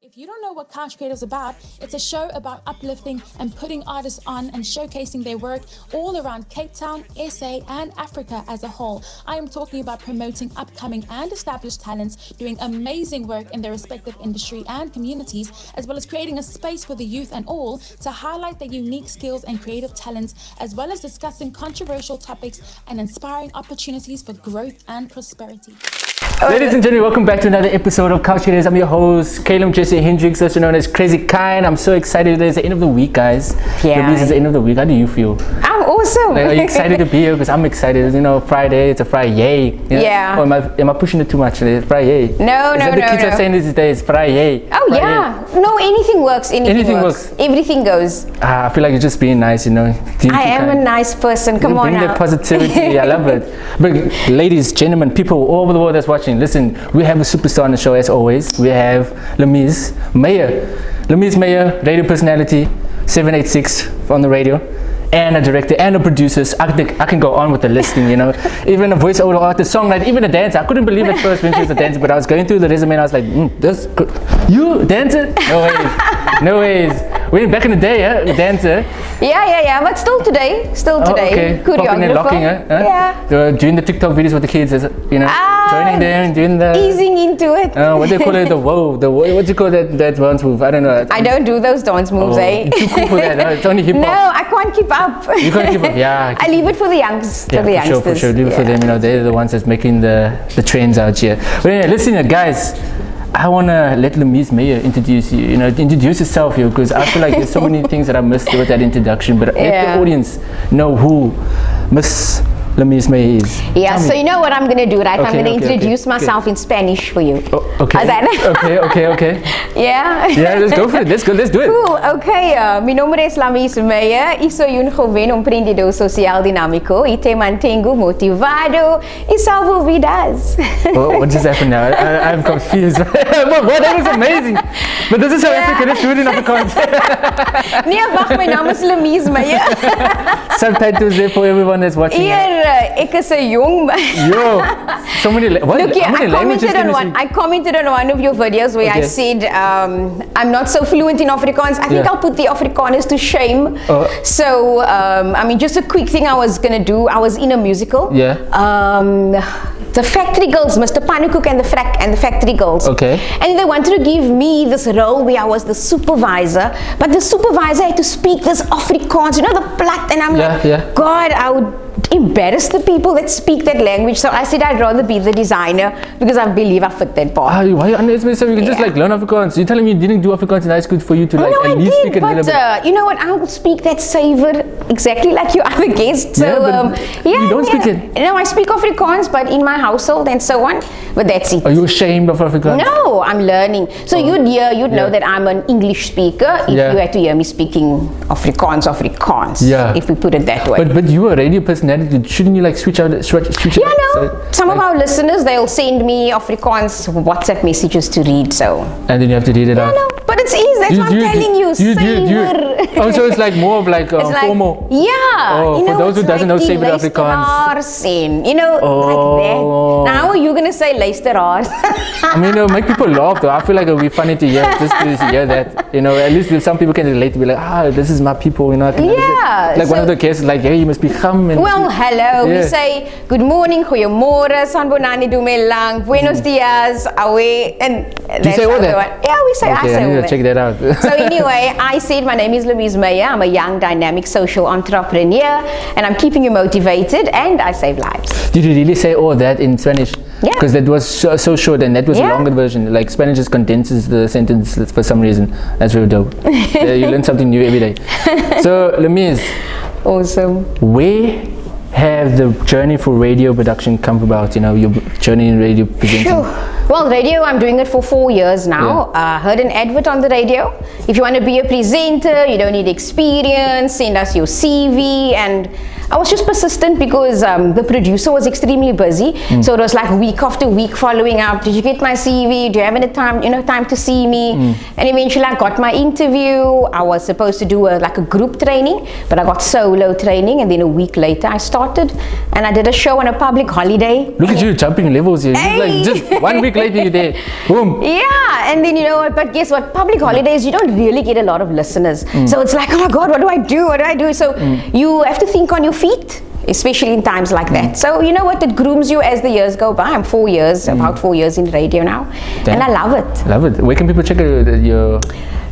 If you don't know what Couch Creator is about, it's a show about uplifting and putting artists on and showcasing their work all around Cape Town, SA, and Africa as a whole. I am talking about promoting upcoming and established talents, doing amazing work in their respective industry and communities, as well as creating a space for the youth and all to highlight their unique skills and creative talents, as well as discussing controversial topics and inspiring opportunities for growth and prosperity. Ladies and gentlemen, welcome back to another episode of Couch Creators. I'm your host, Caleb Jesse Hendricks, also known as Crazy Kind. I'm so excited. It's the end of the week, guys. Yeah. It's the end of the week. How do you feel? I'm awesome. Like, are you excited to be here? Because I'm excited. You know, Friday, it's a Friday. You know? Yeah. Or am I pushing it too much? It's Friday. No. The kids are saying these days, Friday. Oh, Friday. yeah. No, anything works. Anything works. Everything goes. I feel like you're just being nice, you know. I am a nice person. Come on now. Bring the positivity. I love it. But ladies, gentlemen, people all over the world that's watching, listen, we have a superstar on the show as always. We have Lamees Meyer. Lamees Meyer, radio personality, 786 on the radio, and a director and a producer. I think I can go on with the listing, you know. Even a voiceover artist, songwriter, even a dancer. I couldn't believe at first when she was a dancer, but I was going through the resume and I was like, that's good. You dancer? No ways. No ways. We're back in the day, huh? Dancer. Yeah. But still today. Okay. Popping and locking, huh? Yeah. Doing the TikTok videos with the kids, you know, joining there and doing the easing into it. What do they call it? What do you call that dance move? I don't know. I don't do those dance moves, You're too cool for that. Huh? It's only hip hop. No, I can't keep up. You can't keep up. Yeah. I leave it for the youngsters. Yeah, for sure. Leave it for them. You know, they're the ones that's making the trends out here. But anyway, listen, guys. I want to let Lamees Meyer introduce you, introduce yourself here, because I feel like there's so many things that I missed with that introduction, but let the audience know who Miss Lamees Meyer is. Yeah, so you know what I'm going to do, right? I'm going to introduce myself in Spanish for you. Oh, okay. Okay. Yeah? Yeah, let's go for it. Let's do it. Cool, okay. Mi nombre es Lamees Meyer y soy un joven emprendedor social dinámico y te mantengo motivado y salvo vidas. What just happened now? I'm confused. What? That was amazing. But this is how African is shooting Afrikaans. Nee, wacht, mijn naam is Lamees Meyer. Subtitles there for everyone that's watching. Ek is 'n jong Yo, so many. What? Look, how many languages can you speak? I commented on one of your videos where I said I'm not so fluent in Afrikaans. I think I'll put the Afrikaners to shame. So I mean, just a quick thing I was gonna do. I was in a musical. Yeah. The Factory Girls, Mr. Pannenkoek and the Factory Girls. Okay. And they wanted to give me this role where I was the supervisor, but the supervisor had to speak this Afrikaans, you know, the plat, and I'm like, God, I would embarrass the people that speak that language. So I said I'd rather be the designer because I believe I fit that part. Why you underestimate? So you can just like learn Afrikaans. You're telling me you didn't do Afrikaans in high school for you to like at least speak it a little bit? But you know what? I will speak that savor exactly like your other guests. So you don't speak it. No, I speak Afrikaans, but in my household and so on. But that's it. Are you ashamed of Afrikaans? No, I'm learning. So you'd know that I'm an English speaker if you had to hear me speaking Afrikaans. Yeah. If we put it that way. But you are a radio personality. Shouldn't you like switch it? Yeah, no. Some of our listeners, they'll send me Afrikaans WhatsApp messages to read. So. And then you have to read it out. No. But it's easy. That's what I'm telling you. Oh, so it's like more of like formal. Yeah. Oh, for those who doesn't know, say Afrikaans. You know, like that. Now you're gonna say luisteraars. I mean, make people laugh though. I feel like it would be funny to hear just to hear that. You know, at least some people can relate to be like, this is my people. You know. Like one of the guests, like, hey, you must be kham. Well, hello. We say good morning, goeiemorgen, sanbonani dumelang, buenos dias, awe, and do you say all that? Yeah, we say. Okay, I need to check that out. So anyway, I said my name is Lamees Meyer. I'm a young, dynamic social entrepreneur, and I'm keeping you motivated, and I save lives. Did you really say all that in Spanish? Yeah. Because that was so short, and that was a longer version. Like Spanish just condenses the sentence for some reason. That's really dope. You learn something new every day. So Lamees, awesome. Where have the journey for radio production come about? You know, your journey in radio presenting. Well, radio, I'm doing it for 4 years now. Heard an advert on the radio. If you want to be a presenter, you don't need experience, send us your CV. And I was just persistent because the producer was extremely busy. So it was like week after week following up. Did you get my CV? Do you have any time, time to see me? And eventually I got my interview. I was supposed to do like a group training, but I got solo training, and then a week later I started and I did a show on a public holiday. Look at you jumping levels here. Hey. Like just 1 week later you're there. Boom. Yeah, and then but guess what? Public holidays, you don't really get a lot of listeners. So it's like, oh my God, what do I do? What do I do? So you have to think on your feet, especially in times like that. So you know what? It grooms you as the years go by. I'm 4 years, about 4 years in radio now. Damn. And I love it. Love it. Where can people check your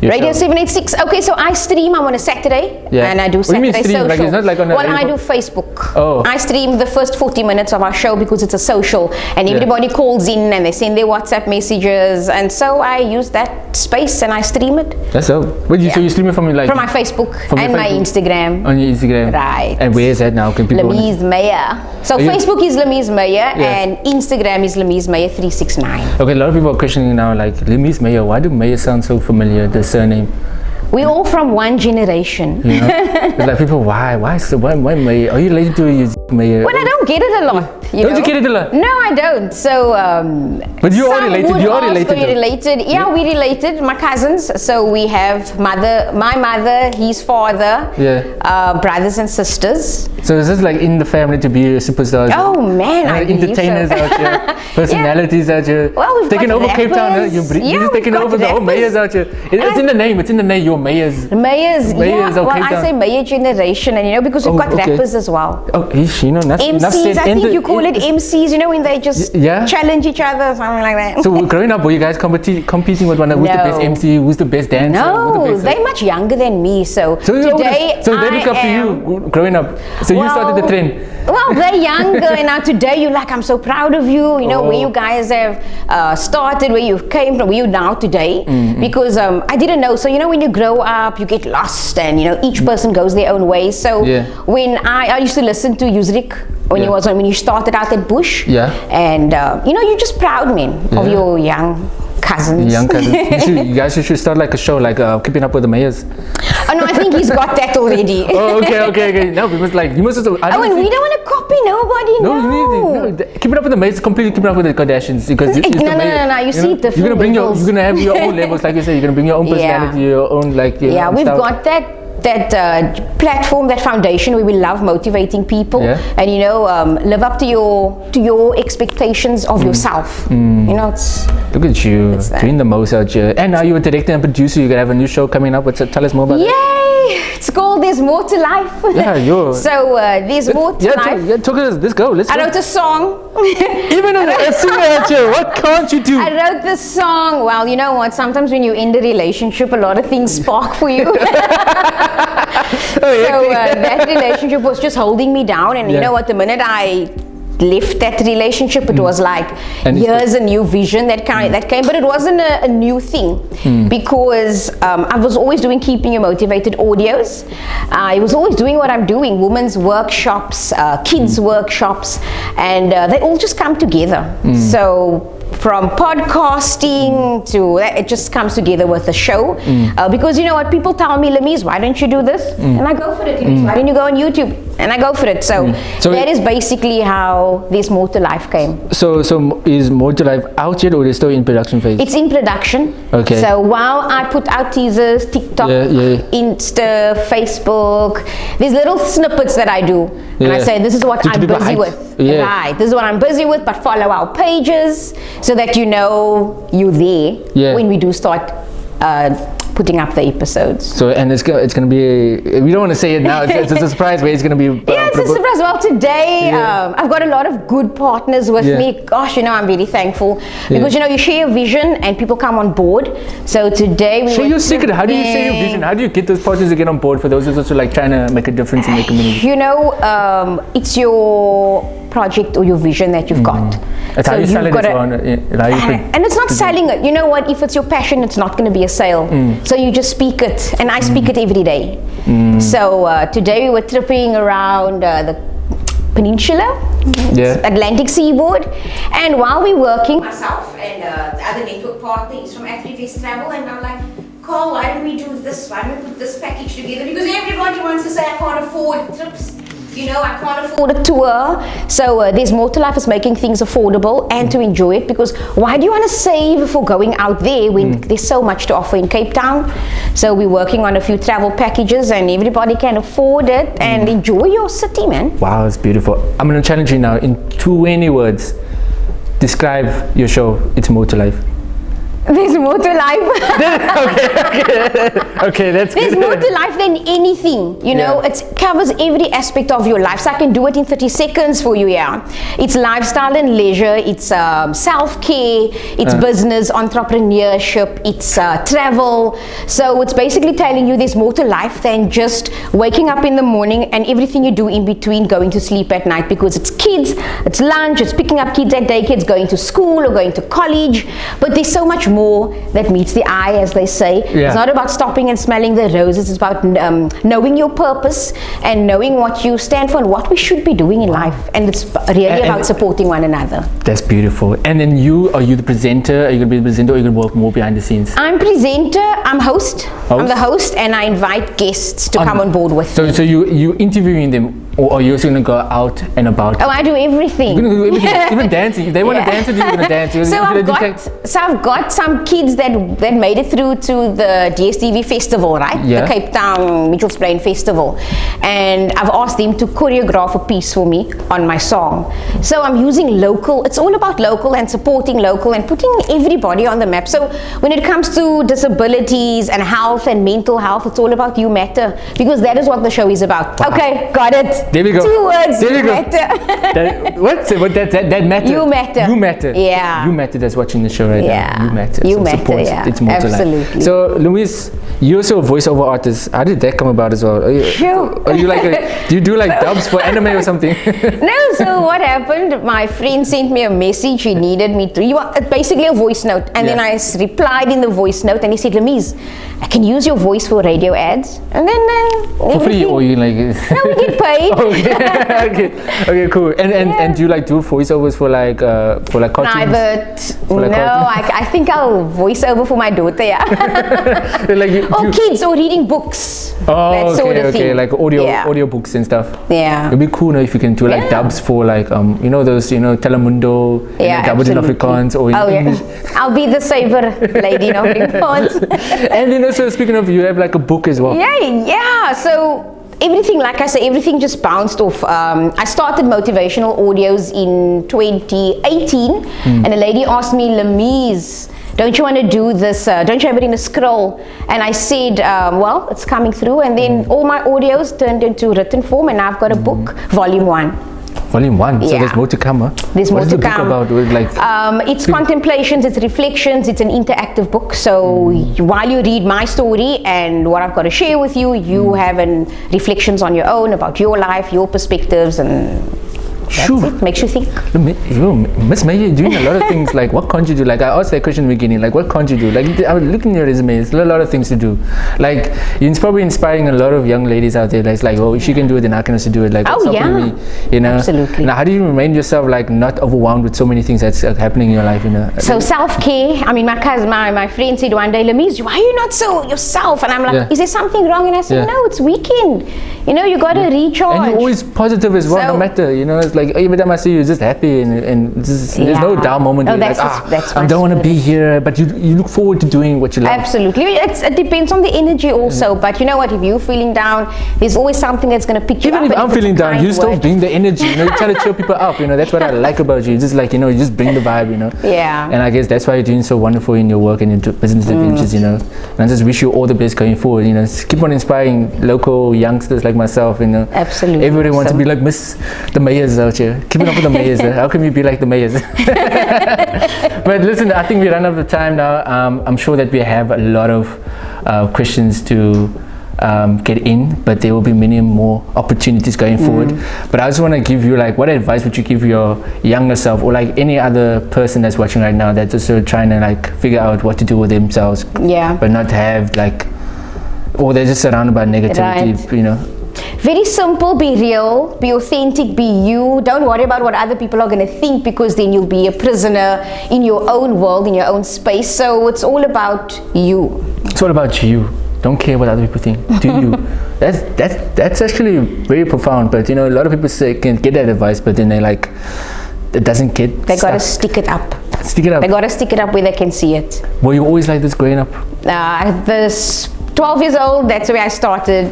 Radio show? 786. Okay, so I stream. I'm on a Saturday, and I do What do you mean Saturday stream? social. Like it's not like on a Well, I radio- do Facebook. Oh. I stream the first 40 minutes of our show because it's a social, and everybody calls in and they send their WhatsApp messages, and so I use that space and I stream it That's all. So you stream it from like from my Facebook From your and my Facebook? Instagram. on your Instagram. Right. And where is that now? Can people Lamees Meyer. So Are you- Facebook is Lamees Meyer, Yeah. and Instagram is Lamees Meyer 369. Okay, a lot of people are questioning now, like Lamees Meyer. Why do Meyer sound so familiar? The surname. We're all from one generation. You know, it's like people. Why Meyer? Are you related to your Meyer? Well, I don't get it a lot. Don't you get it a lot? No, I don't. So, But you are some related. would You are ask, related. Are you though. related? Yeah, we related. My cousins. So we have my mother, his father, brothers and sisters. So is this like in the family to be a superstar? Oh man, I believe entertainers so. out here, personalities out here. Well, we've taking got over Cape Town. rappers. You're Yeah, just taking we've got over the whole rappers. Mayors out here. It's in the name. It's in the name. You're Mayors. Mayors, Mayors yeah. of Well, Cape I Town. say Mayor generation, and because we've got okay. rappers as well. Oh, you know, enough MCs, said. I think you call it MCs, when they just Yeah. challenge each other, something like that. So growing up, were you guys competing with one another? Who's the best No. MC? Who's the best dancer? Who's the No, best, they're much younger than me. So today, so they look up to you growing up. So you started the trend. Well, they're younger, and now today you're like, I'm so proud of you. Where you guys have started, where you came from, where you now today. Because I didn't know. So when you grow up, you get lost, and each person goes their own way. So when I used to listen to Yusrik when you started out at Bush. Yeah. And you're just proud, man, of your young cousins. Young cousins. You guys should start like a show, like Keeping Up with the Mayors. Oh no, I think he's got that already. Oh, okay. No, because like you must. And we don't want to copy nobody. No, you need to. Keeping Up with the Mayors is completely keeping up with the Kardashians because it's No. You see different You're gonna bring levels. you're gonna have your own levels, like you said. You're gonna bring your own personality, your own we've style. got that platform, that foundation where we love motivating people, and live up to your expectations of yourself. It's Look at you doing the most out here. And now you're a director and producer. You're gonna have a new show coming up. Tell us more about that. yay! It's called There's More to Life. Yeah, yo. So there's more to life. Talk to us. Let's go. I wrote a song. Even a singer out here, what can't you do? I wrote this song. Well, you know what? Sometimes when you're in the relationship, a lot of things spark for you. So that relationship was just holding me down, and you know what? The minute I left that relationship, it was like, here's a new vision that came, but it wasn't a new thing because I was always doing Keeping You Motivated audios. I was always doing what I'm doing, women's workshops, kids workshops, and they all just come together. So from podcasting to it just comes together with a show because you know what, people tell me, Lamees, why don't you do this? And I go for it. Why don't you go on YouTube? And I go for it. So that is basically how There's More to Life came. So is More to Life out yet, or is it still in production phase? It's in production. Okay. So while I put out teasers, TikTok, Insta, Facebook, there's little snippets that I do. And I say, this is what I'm busy with. Right. This is what I'm busy with, but follow our pages so that you know you're there when we do start putting up the episodes. So, and it's gonna be, we don't want to say it now, it's a surprise where it's gonna be. Yeah, it's a surprise. Well, today I've got a lot of good partners with me. Gosh, I'm really thankful because you share a vision and people come on board. So today we share your secret. How do you share your vision? How do you get those partners to get on board for those who's also like trying to make a difference in the community? It's your project or your vision that you've got. That's how you sell it as well. And it's not selling it. You know what? If it's your passion, it's not going to be a sale. So you just speak it. And I speak it every day. So today we were tripping around the peninsula, Atlantic seaboard. And while we're working, myself and the other network partner is from Afrivest Travel, and I'm like, Carl, why don't we do this? Why don't we put this package together? Because everybody wants to say, I can't afford trips. you know, I can't afford a tour. So there's more to life is making things affordable and to enjoy it, because why do you want to save for going out there when there's so much to offer in Cape Town? So we're working on a few travel packages and everybody can afford it and enjoy your city, man. Wow, it's beautiful. I'm going to challenge you now in 20 words. Describe your show, It's More to Life. There's more to life. Okay, that's good. There's more to life than anything, you know. It covers every aspect of your life, so I can do it in 30 seconds for you. It's lifestyle and leisure, it's self-care, it's business, entrepreneurship, it's travel. So it's basically telling you there's more to life than just waking up in the morning and everything you do in between going to sleep at night, because it's kids, it's lunch, it's picking up kids at daycare, it's going to school or going to college. But there's so much more that meets the eye, as they say. It's not about stopping and smelling the roses. It's about knowing your purpose and knowing what you stand for and what we should be doing in life. And it's really about supporting one another. That's beautiful. And then are you the presenter? Are you going to be the presenter, or are you going to work more behind the scenes? I'm presenter. I'm host. I'm the host, and I invite guests to come on board with me. So you interviewing them, or are you also going to go out and about? Oh, I do everything. You're going to do everything, even dancing. If they want to dance with you, you're going to dance. So I've got some kids that made it through to the DSTV festival, right? The Cape Town Mitchells Plain Festival. And I've asked them to choreograph a piece for me on my song. So I'm using local. It's all about local and supporting local and putting everybody on the map. So when it comes to disabilities and health and mental health, it's all about you matter, because that is what the show is about. Wow. Okay, got it. There we go. 2 words. There we go. Matter. That matter. You matter. You matter. Yeah. You matter. That's watching the show right now. You matter. You matter. It's more to life. So Lamees, you're also a voiceover artist. How did that come about as well? Are you like do you do like dubs for anime or something? No. So what happened? My friend sent me a message. He needed me to. Basically a voice note, and then I replied in the voice note, and he said, Lamees, I can use your voice for radio ads, and then for free, or you like? No, we get paid. Okay, cool. And do you like do voiceovers for like cartoons? Private. I think I'll voice over for my daughter. Kids, or reading books. That sort of thing. Like audio books and stuff. Yeah. It'd be cool if you can do like dubs for like those Telemundo, dubbed in Afrikaans or in English. I'll be the saver lady in Afrikaans. And so speaking of, you have like a book as well. Yeah. So everything, like I say, everything just bounced off. I started motivational audios in 2018, and a lady asked me, Lamees, don't you want to do this? Don't you have it in a scroll? And I said, well, it's coming through. And then all my audios turned into written form, and I've got a book, volume 1. Volume 1. So there's more to come, huh? There's more to come. What is the book about? It's contemplations, it's reflections, it's an interactive book. So while you read my story and what I've got to share with you, you have reflections on your own about your life, your perspectives, and that's it. Makes you think. Miss Meyer, you're doing a lot of things. Like, what can't you do? Like, I asked that question in the beginning. Like, what can't you do? Like, I was looking at your resume. There's a lot of things to do. Like, you're probably inspiring a lot of young ladies out there. That's like, if she can do it, then I can also do it. Like, what's stopping me? You know? Absolutely. Now, how do you remind yourself, like, not overwhelmed with so many things that's happening in your life? You know? So self-care. I mean, my friend said one day, Lamees, why are you not so yourself? And I'm like, is there something wrong? And I said, no, it's weekend. You know, you got to recharge. And you're always positive as well, no matter. You know, it's like every time I see you, you're just happy, and there's no down moment. Like, I don't want to be here, but you look forward to doing what you love. Absolutely. It depends on the energy also. But you know what? If you're feeling down, there's always something that's going to pick you up. Even if I'm feeling down, you still bring the energy. You know, you try to cheer people up. You know, that's what I like about you. Just like, you know, you just bring the vibe. You know. Yeah. And I guess that's why you're doing so wonderful in your work and in business adventures. You know. And I just wish you all the best going forward. You know, keep on inspiring local youngsters like myself. You know. Absolutely. Everybody wants to be like the Mayers out here. Keeping up with the Mayers. How can we be like the Mayers? But listen, I think we run out of time now. I'm sure that we have a lot of questions to get in, but there will be many more opportunities going forward. But I just want to give you, like, what advice would you give your younger self, or like any other person that's watching right now that's just sort of trying to like figure out what to do with themselves, but not have like, or they're just surrounded by negativity, you know? Very simple, be real, be authentic, be you. Don't worry about what other people are going to think, because then you'll be a prisoner in your own world, in your own space. So it's all about you. It's all about you. don't care what other people think, do you? That's actually very profound. But you know, a lot of people can get that advice, but then they like, it doesn't get. They gotta stick it up. Stick it up. They gotta stick it up where they can see it. Were you always like this growing up? This 12 years old, that's where I started.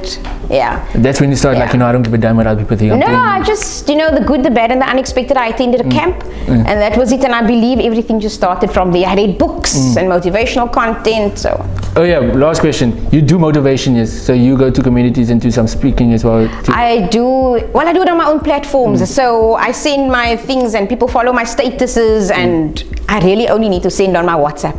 Yeah. That's when you started like, you know, I don't give a damn what other people think. No, I just, you know, the good, the bad, and the unexpected. I attended a camp, and that was it. And I believe everything just started from there. I read books and motivational content. So. Oh yeah, last question. You do motivation, yes? So you go to communities and do some speaking as well? I do. Well, I do it on my own platforms. So I send my things, and people follow my statuses, and I really only need to send on my WhatsApp.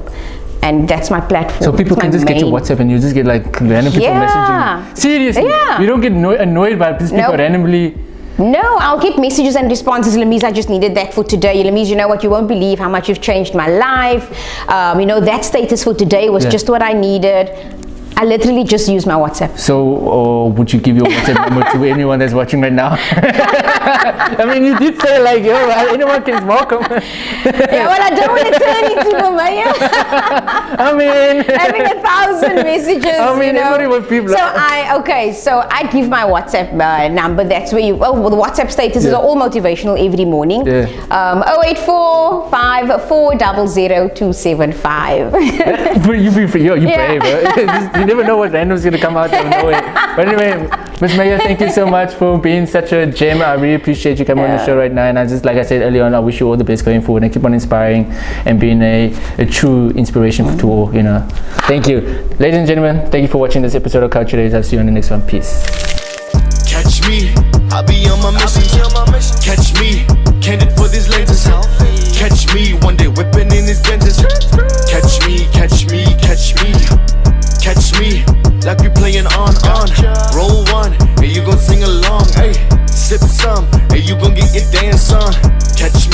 And that's my platform. So people can just get your WhatsApp and you just get like random people messaging. Seriously? Yeah. You don't get annoyed by these people randomly? No, I'll get messages and responses. Lamees, I just needed that for today. Lamees, you know what? You won't believe how much you've changed my life. You know, that status for today was just what I needed. I literally just use my WhatsApp. So, would you give your WhatsApp number to anyone that's watching right now? I mean, you did say like, yo, anyone can welcome. Yeah, well, I don't want to turn into the mayor. I mean, having 1,000 messages. I mean, you know? everybody was people. So I give my WhatsApp number. That's where you. Well, the WhatsApp statuses are all motivational every morning. 084 54 275. You be free, yo, you brave, bro. You never know what random's gonna come out of nowhere. But anyway, Ms. Meyer, thank you so much for being such a gem. I really appreciate you coming on the show right now. And I just, like I said earlier on, I wish you all the best going forward and keep on inspiring and being a true inspiration to all, you know. Thank you. Ladies and gentlemen, thank you for watching this episode of Culture Days. I'll see you on the next one. Peace. Catch me, I'll be on my mission. Catch me, candid for these lenses. Catch me, one day whipping in these benches. Catch me, catch me, catch me. Catch me, like we playing on. Roll one, and you gon' sing along. Hey, sip some, and you gon' get your dance on. Catch me.